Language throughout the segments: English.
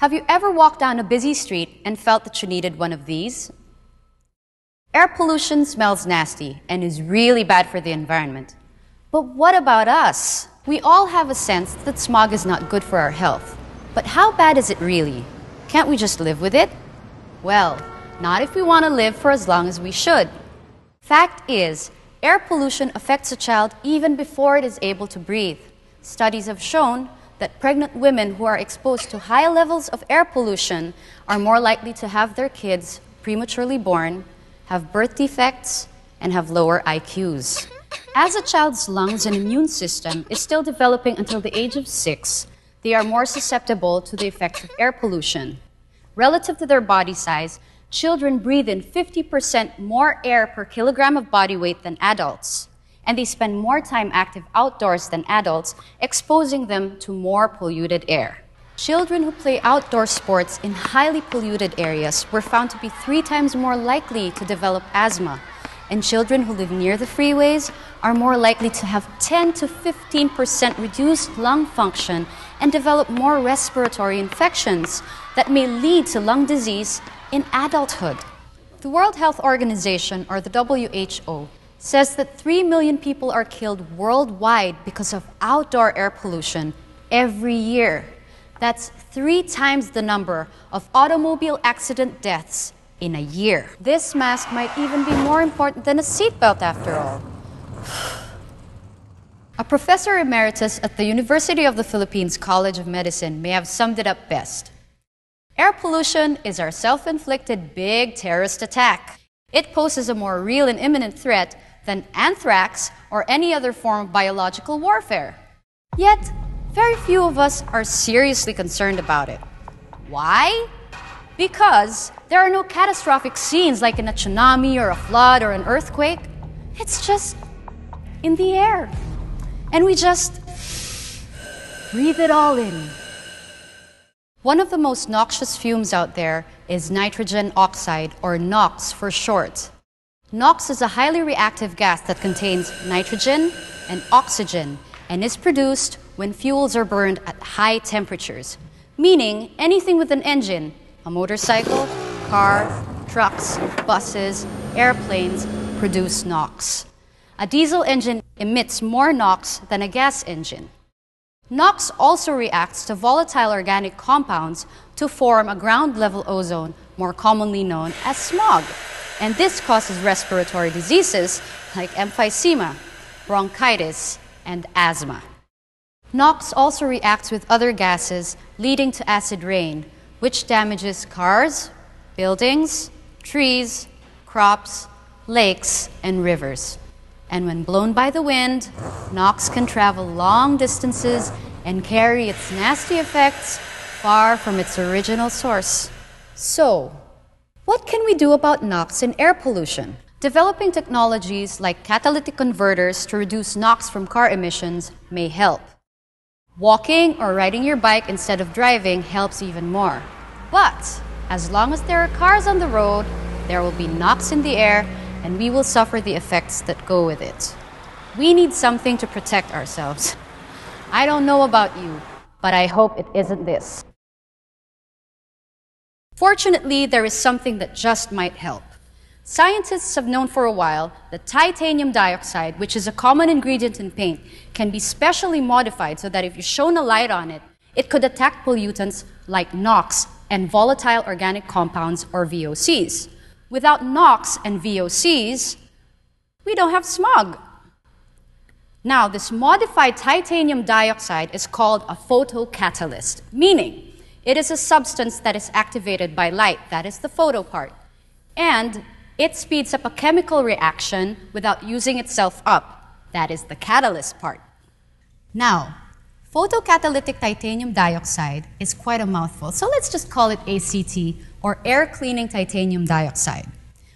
Have you ever walked down a busy street and felt that you needed one of these? Air pollution smells nasty and is really bad for the environment. But what about us? We all have a sense that smog is not good for our health. But how bad is it really? Can't we just live with it? Well, not if we want to live for as long as we should. Fact is, air pollution affects a child even before it is able to breathe. Studies have shown that pregnant women who are exposed to high levels of air pollution are more likely to have their kids prematurely born, have birth defects, and have lower IQs. As a child's lungs and immune system is still developing until the age of 6, they are more susceptible to the effects of air pollution. Relative to their body size, children breathe in 50% more air per kilogram of body weight than adults, and they spend more time active outdoors than adults, exposing them to more polluted air. Children who play outdoor sports in highly polluted areas were found to be 3 times more likely to develop asthma, and children who live near the freeways are more likely to have 10 to 15% reduced lung function and develop more respiratory infections that may lead to lung disease in adulthood. The World Health Organization, or the WHO, says that 3 million people are killed worldwide because of outdoor air pollution every year. That's 3 times the number of automobile accident deaths in a year. This mask might even be more important than a seatbelt after all. A professor emeritus at the University of the Philippines College of Medicine may have summed it up best. Air pollution is our self-inflicted big terrorist attack. It poses a more real and imminent threat than anthrax or any other form of biological warfare. Yet, very few of us are seriously concerned about it. Why? Because there are no catastrophic scenes like in a tsunami or a flood or an earthquake. It's just in the air. And we just breathe it all in. One of the most noxious fumes out there is nitrogen oxide, or NOx for short. NOx is a highly reactive gas that contains nitrogen and oxygen and is produced when fuels are burned at high temperatures, meaning anything with an engine, a motorcycle, car, trucks, buses, airplanes, produce NOx. A diesel engine emits more NOx than a gas engine. NOx also reacts to volatile organic compounds to form a ground-level ozone, more commonly known as smog. And this causes respiratory diseases like emphysema, bronchitis, and asthma. NOx also reacts with other gases, leading to acid rain, which damages cars, buildings, trees, crops, lakes, and rivers. And when blown by the wind, NOx can travel long distances and carry its nasty effects far from its original source. So, what can we do about NOx and air pollution? Developing technologies like catalytic converters to reduce NOx from car emissions may help. Walking or riding your bike instead of driving helps even more. But as long as there are cars on the road, there will be NOx in the air, and we will suffer the effects that go with it. We need something to protect ourselves. I don't know about you, but I hope it isn't this. Fortunately, there is something that just might help. Scientists have known for a while that titanium dioxide, which is a common ingredient in paint, can be specially modified so that if you shone a light on it, it could attack pollutants like NOx and volatile organic compounds, or VOCs. Without NOx and VOCs, we don't have smog. Now, this modified titanium dioxide is called a photocatalyst, meaning it is a substance that is activated by light, that is the photo part, and it speeds up a chemical reaction without using itself up, that is the catalyst part. Now, photocatalytic titanium dioxide is quite a mouthful, so let's just call it ACT, or air cleaning titanium dioxide.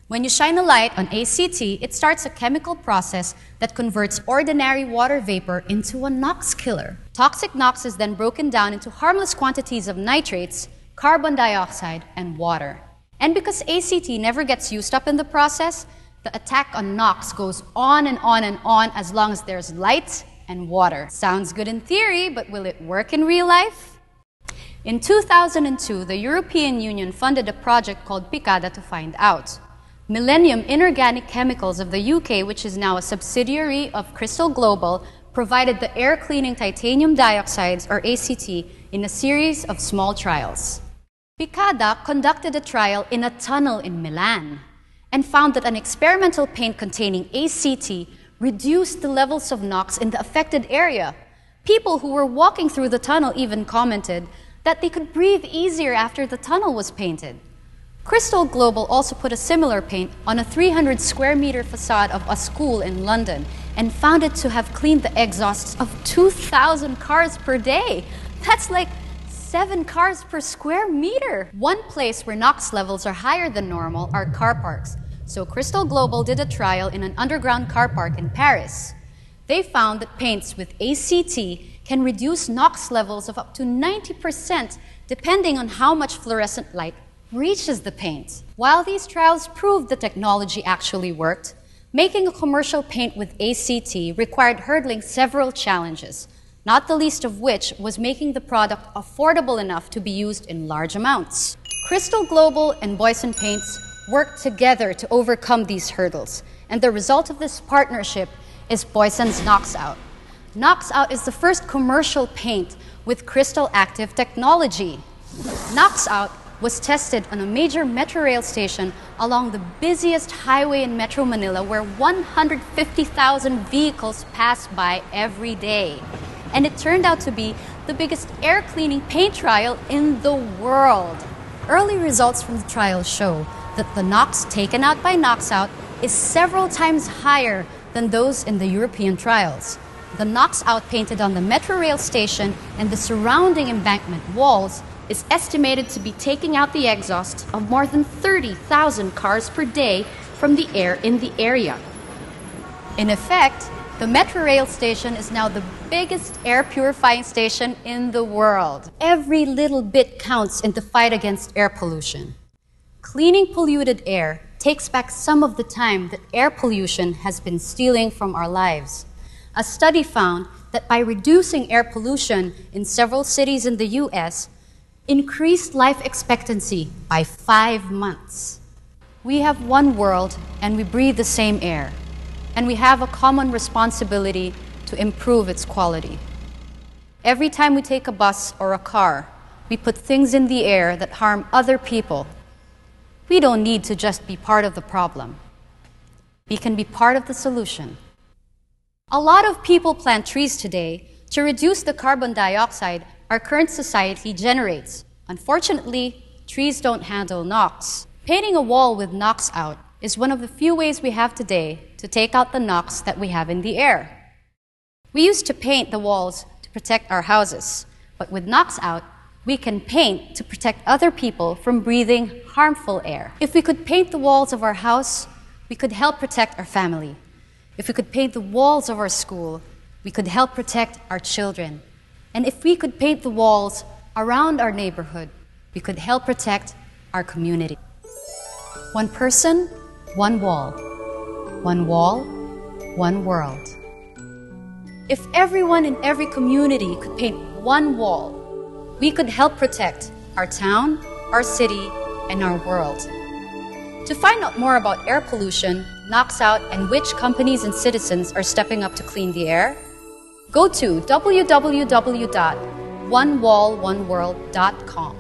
When you shine a light on ACT, it starts a chemical process that converts ordinary water vapor into a NOx killer. Toxic NOx is then broken down into harmless quantities of nitrates, carbon dioxide, and water. And because ACT never gets used up in the process, the attack on NOx goes on and on and on as long as there's light and water. Sounds good in theory, but will it work in real life? In 2002, the European Union funded a project called Picada to find out. Millennium Inorganic Chemicals of the UK, which is now a subsidiary of Crystal Global, provided the air cleaning titanium dioxides, or ACT, in a series of small trials. Picada conducted a trial in a tunnel in Milan and found that an experimental paint containing ACT reduced the levels of NOx in the affected area. People who were walking through the tunnel even commented that they could breathe easier after the tunnel was painted. Crystal Global also put a similar paint on a 300 square meter facade of a school in London and found it to have cleaned the exhausts of 2,000 cars per day. That's like 7 cars per square meter. One place where NOx levels are higher than normal are car parks. So Crystal Global did a trial in an underground car park in Paris. They found that paints with ACT can reduce NOx levels of up to 90% depending on how much fluorescent light reaches the paint. While these trials proved the technology actually worked, making a commercial paint with ACT required hurdling several challenges, not the least of which was making the product affordable enough to be used in large amounts. Crystal Global and BOYSEN Paints worked together to overcome these hurdles, and the result of this partnership is BOYSEN's KNOXOUT. KNOXOUT is the first commercial paint with crystal active technology. KNOXOUT was tested on a major metro rail station along the busiest highway in Metro Manila where 150,000 vehicles pass by every day. And it turned out to be the biggest air cleaning paint trial in the world. Early results from the trial show that the NOx taken out by KNOXOUT is several times higher than those in the European trials. The KNOXOUT painted on the metro rail station and the surrounding embankment walls is estimated to be taking out the exhaust of more than 30,000 cars per day from the air in the area. In effect, the metro rail station is now the biggest air purifying station in the world. Every little bit counts in the fight against air pollution. Cleaning polluted air takes back some of the time that air pollution has been stealing from our lives. A study found that by reducing air pollution in several cities in the US, increased life expectancy by 5 months. We have one world and we breathe the same air, and we have a common responsibility to improve its quality. Every time we take a bus or a car, we put things in the air that harm other people. We don't need to just be part of the problem. We can be part of the solution. A lot of people plant trees today to reduce the carbon dioxide our current society generates. Unfortunately, trees don't handle NOx. Painting a wall with KNOXOUT is one of the few ways we have today to take out the NOx that we have in the air. We used to paint the walls to protect our houses, but with KNOXOUT, we can paint to protect other people from breathing harmful air. If we could paint the walls of our house, we could help protect our family. If we could paint the walls of our school, we could help protect our children. And if we could paint the walls around our neighborhood, we could help protect our community. One person, one wall. One wall, one world. If everyone in every community could paint one wall, we could help protect our town, our city, and our world. To find out more about air pollution, KNOXOUT, and which companies and citizens are stepping up to clean the air, go to www.onewalloneworld.com.